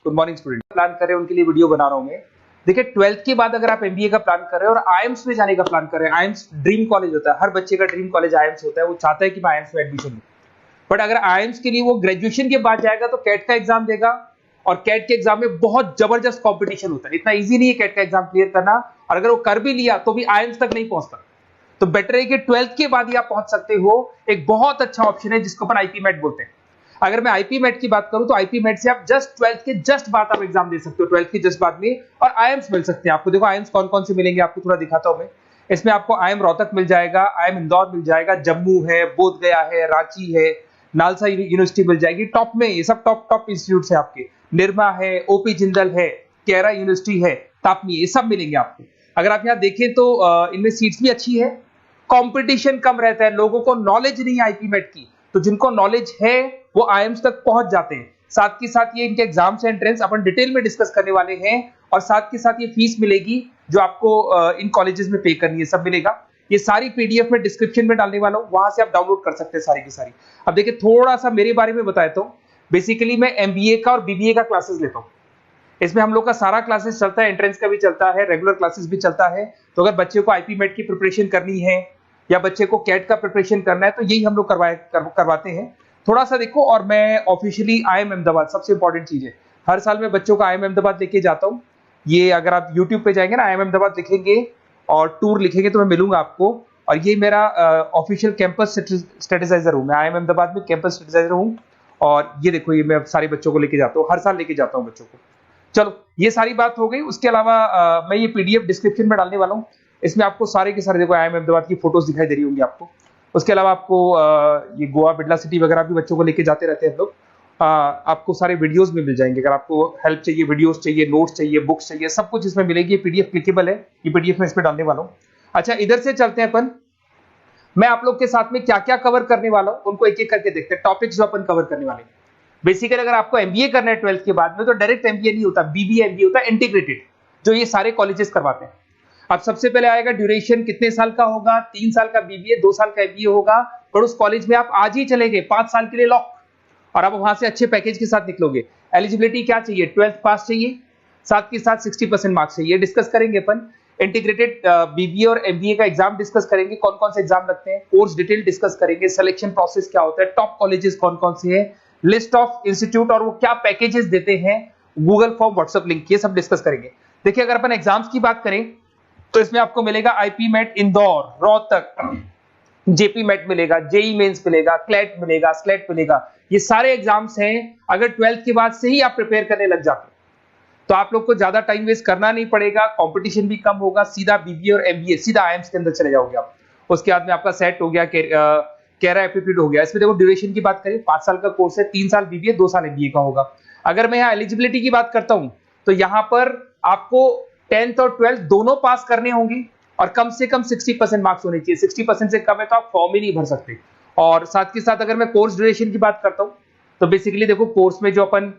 Good morning student. Plan कर रहे हैं उनके लिए वीडियो बना रहा हूं मैं। देखिए 12th के बाद अगर आप एमबीए का प्लान कर रहे हैं और आईएम्स में जाने का प्लान कर रहे हैं, आईएम्स ड्रीम कॉलेज होता है, हर बच्चे का ड्रीम कॉलेज आईएम्स होता है, वो चाहता है कि मैं आईएम्स में एडमिशन लूं। बट अगर आईएम्स के लिए वो ग्रेजुएशन के बाद जाएगा तो कैट का एग्जाम देगा और कैट के एग्जाम में बहुत जबरदस्त कंपटीशन होता है, इतना इजी नहीं है कैट का एग्जाम क्लियर करना, और अगर वो कर भी लिया तो भी आईएम्स तक नहीं पहुंचता। तो बेटर है कि 12th के बाद ही आप पहुंच सकते हो। एक बहुत अच्छा ऑप्शन है जिसको अपन आईपी मेट बोलते हैं। अगर मैं आईपी मेट की बात करूं तो आईपी मेट से आप जस्ट 12th के जस्ट बाद आप एग्जाम दे सकते हो, 12th के जस्ट बाद में, और आईएम्स मिल सकते हैं आपको। देखो आईएम्स कौन कौन से मिलेंगे आपको थोड़ा दिखाता हूं मैं। इसमें आपको आईएम रोहतक मिल जाएगा, आईएम इंदौर मिल जाएगा, जम्मू है, बोधगया है, रांची है, नालसा यूनिवर्सिटी मिल जाएगी टॉप में। ये सब टॉप टॉप इंस्टीट्यूट है आपके। निर्मा है, ओपी जिंदल है, केरा यूनिवर्सिटी है, तापनी, ये सब मिलेंगे आपको। अगर आप यहाँ देखें तो इनमें सीट्स भी अच्छी है, कंपटीशन कम रहता है, लोगों को नॉलेज नहीं है आईपी मेट की, तो जिनको नॉलेज है वो आईएम्स तक पहुंच जाते हैं। साथ के साथ ये इनके एग्जाम्स एंट्रेंस अपन डिटेल में डिस्कस करने वाले हैं, और साथ के साथ ये फीस मिलेगी जो आपको इन कॉलेजेस में पे करनी है, सब मिलेगा। ये सारी पीडीएफ में डिस्क्रिप्शन में डालने वाला हूं, वहां से आप डाउनलोड कर सकते हैं सारी की सारी। अब देखिए थोड़ा सा मेरे बारे में बताता हूं। बेसिकली मैं एमबीए का और बीबीए का क्लासेस लेता हूं। इसमें हम लोग का सारा क्लासेस चलता है, एंट्रेंस का भी चलता है, रेगुलर क्लासेस भी चलता है। तो अगर बच्चे को आईपी मेट की प्रिपरेशन करनी है या बच्चे को कैट का प्रिपरेशन करना है तो यही हम लोग करवाते हैं। थोड़ा सा देखो, और मैं ऑफिशियली आईएम अहमदाबाद, सबसे इंपॉर्टेंट चीज है, हर साल मैं बच्चों को आईएम अहमदाबाद लेके जाता हूँ। ये अगर आप यूट्यूब पे जाएंगे ना, आईएम अहमदाबाद लिखेंगे और टूर लिखेंगे तो मैं मिलूंगा आपको। और ये मेरा ऑफिशियल कैंपस स्ट्रेटेजाइजर हूँ, मैं आईएम अहमदाबाद में कैंपस स्ट्रेटेजाइजर हूँ। और ये देखो, ये मैं सारे बच्चों को लेके जाता हूँ, हर साल लेके जाता हूँ बच्चों को। चलो ये सारी बात हो गई। उसके अलावा मैं ये पीडीएफ डिस्क्रिप्शन में डालने वाला हूँ। इसमें आपको सारे के सारे देखो आईएम अहमदाबाद की फोटोज दिखाई दे रही होंगी आपको। उसके अलावा आपको ये गोवा, बिरला सिटी वगैरह भी बच्चों को लेके जाते रहते हैं हम लोग। आपको सारे वीडियोस में मिल जाएंगे। अगर आपको हेल्प चाहिए, वीडियोस चाहिए, नोट्स चाहिए, बुक्स चाहिए, सब कुछ इसमें मिलेगी। ये पीडीएफ क्लिकेबल है, ये पीडीएफ में इसमें डालने वाला हूँ। अच्छा, इधर से चलते हैं अपन। मैं आप लोग के साथ में क्या क्या कवर करने वाला हूँ उनको एक एक करके देखते हैं, टॉपिक्स जो अपन कवर करने वाले हैं। बेसिकली अगर आपको एमबीए करना है 12th के बाद में तो डायरेक्ट एमबीए नहीं होता, बीबीए एमबीए होता है, इंटीग्रेटेड, जो ये सारे कॉलेजेस करवाते हैं। अब सबसे पहले आएगा ड्यूरेशन, कितने साल का होगा, 3 साल का बीबीए, 2 साल का एमबीए होगा। पर उस कॉलेज में आप आज ही चले गए 5 साल के लिए लॉक, और आप वहां से अच्छे पैकेज के साथ निकलोगे। एलिजिबिलिटी क्या चाहिए, 12th पास चाहिए, साथ के साथ 60% मार्क्स चाहिए। डिस्कस करेंगे अपन इंटीग्रेटेड बीबीए और एमबीए का एग्जाम डिस्कस करेंगे, कौन कौन से एग्जाम लगते हैं, कोर्स डिटेल डिस्कस करेंगे, सिलेक्शन प्रोसेस क्या होता है, टॉप कॉलेजेस कौन कौन से हैं, लिस्ट ऑफ इंस्टीट्यूट और वो क्या पैकेजेस देते हैं, गूगल फॉर्म, व्हाट्सएप लिंक, ये सब डिस्कस करेंगे। देखिए अगर अपन एग्जाम्स की बात करें तो इसमें आपको मिलेगा IPMAT Indore, Rohtak, JIPMAT मिलेगा, जेई मेंस मिलेगा, क्लैट मिलेगा, स्लेट मिलेगा। ये सारे एग्जाम्स हैं। अगर 12th के बाद से ही आप प्रिपेयर करने लग जाते तो आप लोग को ज्यादा टाइम वेस्ट करना नहीं पड़ेगा, कंपटीशन भी कम होगा, सीधा बीबीए और एमबीए सीधा आईएम्स के अंदर चले जाओगे आप। उसके बाद में आपका सेट हो गया, कैरा एप्टीट्यूड हो गया। इसमें देखो ड्यूरेशन की बात करें, 5 साल का कोर्स है, 3 साल बीबीए, 2 साल एमबीए का होगा। अगर मैं यहाँ एलिजिबिलिटी की बात करता हूं तो यहाँ पर आपको 10th और 12th दोनों पास करने होंगे और कम से कम 60% मार्क्स होने चाहिए। 60% से कम है तो आप फॉर्म ही नहीं भर सकते। और साथ के साथ अगर मैं कोर्स ड्यूरेशन की बात करता हूं तो बेसिकली देखो कोर्स में जो अपन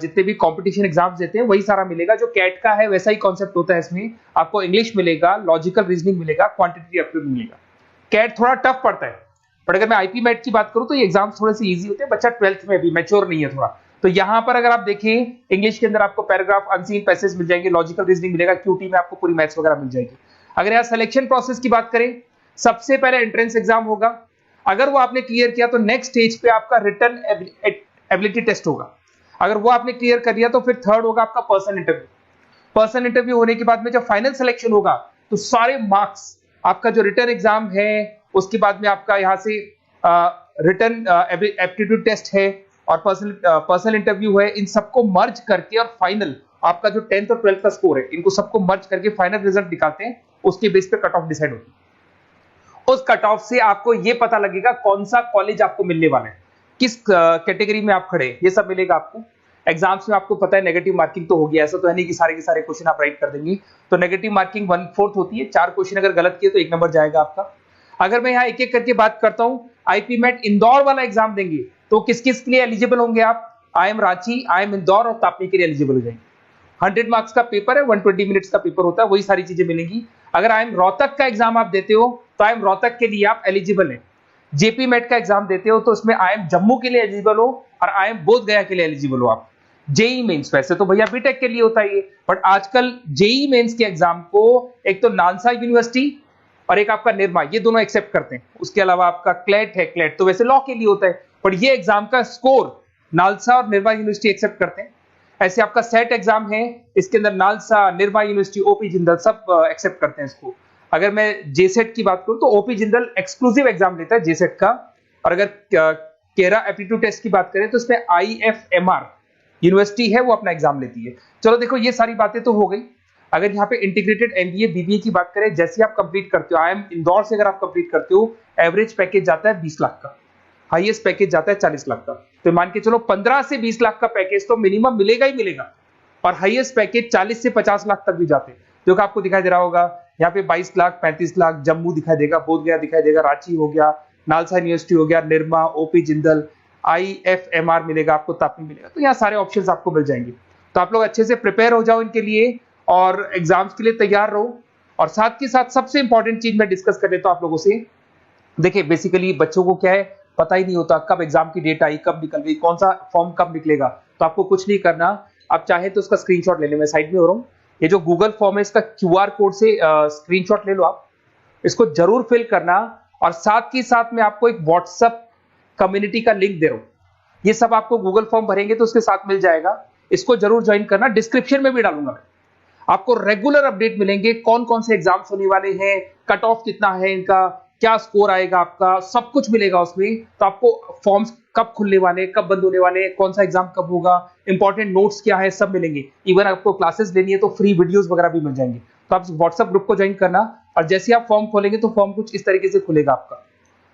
जितने भी कंपटीशन एग्जाम्स देते हैं वही सारा मिलेगा। जो कैट का है वैसा ही कॉन्सेप्ट होता है। इसमें आपको इंग्लिश मिलेगा, लॉजिकल रीजनिंग मिलेगा, क्वांटिटेटिव एप्टीट्यूड मिलेगा। कैट थोड़ा टफ पड़ता है, बट अगर मैं आईपी मेट की बात करूं तो ये एग्जाम्स थोड़े से इजी होते हैं। बच्चा 12th में भी मैच्योर नहीं है थोड़ा, तो यहां पर अगर आप देखें इंग्लिश के अंदर आपको पैराग्राफ, अनसीन पैसेज मिल जाएंगे, लॉजिकल रीजनिंग मिलेगा, क्यूटी में आपको पूरी मैथ्स वगैरह मिल जाएगी। अगर यहाँ सिलेक्शन प्रोसेस की बात करें, सबसे पहले एंट्रेंस एग्जाम होगा। अगर वो आपने क्लियर किया तो नेक्स्ट स्टेज पे आपका रिटन एबिलिटी टेस्ट होगा। अगर वो आपने क्लियर कर लिया तो फिर थर्ड होगा आपका पर्सनल इंटरव्यू। पर्सनल इंटरव्यू होने के बाद में जब फाइनल सिलेक्शन होगा तो सारे मार्क्स, आपका जो रिटन एग्जाम है, उसके बाद में आपका यहाँ से रिटन एप्टीट्यूड टेस्ट है और पर्सनल इंटरव्यू है, इन सबको मर्ज करके और फाइनल आपका जो 10th और 12th का स्कोर है, इनको सबको मर्ज करके फाइनल रिजल्ट निकालते हैं। उसके बेस पे कट ऑफ डिसाइड होती है। उस कट ऑफ से आपको ये पता लगेगा कौन सा कॉलेज आपको मिलने वाला है, किस कैटेगरी में आप खड़े, ये सब मिलेगा आपको। एग्जाम्स में आपको पता है नेगेटिव मार्किंग तो होगी, ऐसा तो है नहीं कि सारे के सारे क्वेश्चन आप राइट कर देंगे। तो नेगेटिव मार्किंग 1/4 होती है, 4 क्वेश्चन अगर गलत किए तो 1 नंबर जाएगा आपका। अगर मैं यहाँ एक एक करके बात करता हूँ, आईपी मेट इंदौर वाला एग्जाम देंगे तो किस किस के लिए एलिजिबल होंगे आप, आईएम रांची, आईएम इंदौर और तापनी के लिए एलिजिबल हो जाएंगे। 100 मार्क्स का पेपर है, 120 मिनट्स का पेपर होता है, वही सारी चीजें मिलेंगी। अगर आईएम रोहतक का एग्जाम आप देते हो तो आईएम रोहतक के लिए आप एलिजिबल हैं। जेपी मेट का एग्जाम देते हो तो उसमें आईएम जम्मू के लिए एलिजिबल हो और आईएम बोधगया के लिए एलिजिबल हो आप। जेई मेंस, वैसे तो भैया बीटेक के लिए होता है ये, बट आजकल जेई मेंस के एग्जाम को एक तो नालसा यूनिवर्सिटी और एक आपका निर्मा, ये दोनों एक्सेप्ट करते हैं। उसके अलावा आपका क्लेट है, क्लेट तो वैसे लॉ के लिए होता है, पर ये एग्जाम का स्कोर नालसा और निर्मा यूनिवर्सिटी एक्सेप्ट करते हैं। ऐसे आपका सेट एग्जाम है, इसके अंदर NALSA, Nirma university, OP Jindal सब एक्सेप्ट करते हैं इसको। अगर मैं जेसेट की बात करूं तो ओपी जिंदल एक्सक्लूसिव एग्जाम लेता है जेसेट का, और अगर केरा एप्टीट्यूड टेस्ट की बात करें तो इसमें IFMR यूनिवर्सिटी है वो अपना एग्जाम लेती है। चलो देखो ये सारी बातें तो हो गई। अगर यहाँ पे इंटीग्रेटेड MBA BBA की बात करें, जैसे आप कंप्लीट करते हो, IIM इंदौर से अगर आप कंप्लीट करते हो, एवरेज पैकेज जाता है 20 लाख का, हाईएस्ट पैकेज जाता है 40 लाख का। तो मान के चलो 15 से 20 लाख का पैकेज तो मिनिमम मिलेगा ही मिलेगा, और हाईएस्ट पैकेज 40 से 50 लाख तक भी जाते हैं। जो कि आपको दिखाई दे रहा होगा यहाँ पे 22 लाख, 35 लाख, जम्मू दिखाई देगा, बोधगया दिखाई देगा, रांची हो गया, नालसा यूनिवर्सिटी हो गया, निर्मा, ओपी जिंदल, IFMR मिलेगा आपको, तापी मिलेगा। तो यहाँ सारे ऑप्शंस आपको मिल जाएंगे। तो आप लोग अच्छे से प्रिपेयर हो जाओ इनके लिए और एग्जाम्स के लिए तैयार रहो। और साथ के साथ सबसे इंपॉर्टेंट चीज मैं डिस्कस कर लेता हूं आप लोगों से। देखिए बेसिकली बच्चों को क्या है, पता ही नहीं होता कब एग्जाम की डेट आई, कब निकल गई, कौन सा फॉर्म कब निकलेगा। तो आपको कुछ नहीं करना, आप चाहे तो उसका स्क्रीनशॉट ले लें, मैं साइड में हो रहा हूँ। ये जो गूगल फॉर्म है इसका QR कोड से स्क्रीनशॉट ले लो आप, इसको जरूर फिल करना। और साथ ही साथ मैं आपको एक व्हाट्सएप कम्युनिटी का लिंक दे रहा हूं, ये सब आपको गूगल फॉर्म भरेंगे तो उसके साथ मिल जाएगा, इसको जरूर ज्वाइन करना। डिस्क्रिप्शन में भी डालूंगा मैं, आपको रेगुलर अपडेट मिलेंगे, कौन कौन से एग्जाम्स होने वाले हैं, कट ऑफ कितना है इनका, क्या स्कोर आएगा आपका, सब कुछ मिलेगा उसमें। तो आपको फॉर्म्स कब खुलने वाले, कब बंद होने वाले, कौन सा एग्जाम कब होगा, इंपॉर्टेंट नोट्स क्या है, सब मिलेंगे। इवन आपको क्लासेस लेनी है तो फ्री वीडियोस वगैरह भी मिल जाएंगे। तो आप व्हाट्सएप ग्रुप को ज्वाइन करना, और जैसे आप फॉर्म खोलेंगे तो फॉर्म कुछ इस तरीके से खुलेगा आपका।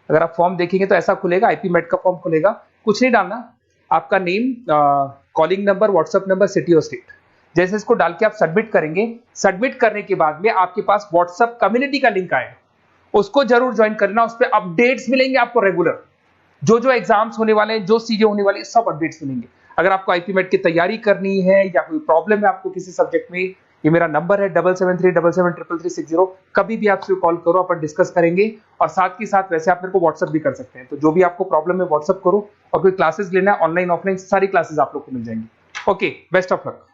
अगर आप फॉर्म देखेंगे तो ऐसा खुलेगा, IP MET का फॉर्म खुलेगा। कुछ नहीं डालना, आपका name, calling number, WhatsApp number, city और स्टेट, जैसे इसको डाल के आप सबमिट करेंगे। सबमिट करने के बाद में आपके पास व्हाट्सएप कम्युनिटी का लिंक आएगा, उसको जरूर ज्वाइन करना। उस पर अपडेट्स मिलेंगे आपको रेगुलर, जो एग्जाम्स होने वाले हैं, जो चीजें होने वाली है, सब अपडेट्स मिलेंगे। अगर आपको IP MET की तैयारी करनी है या कोई प्रॉब्लम है आपको किसी सब्जेक्ट में, ये मेरा नंबर है 7737733360, कभी भी आपसे कॉल करो, अपन डिस्कस करेंगे। और साथ ही साथ वैसे आप मेरे को व्हाट्सएप भी कर सकते हैं। तो जो भी आपको प्रॉब्लम है व्हाट्सएप करो, और कोई क्लासेस लेना है ऑनलाइन ऑफलाइन, सारी क्लासेस आप लोग को मिल जाएंगी। Okay, best of luck.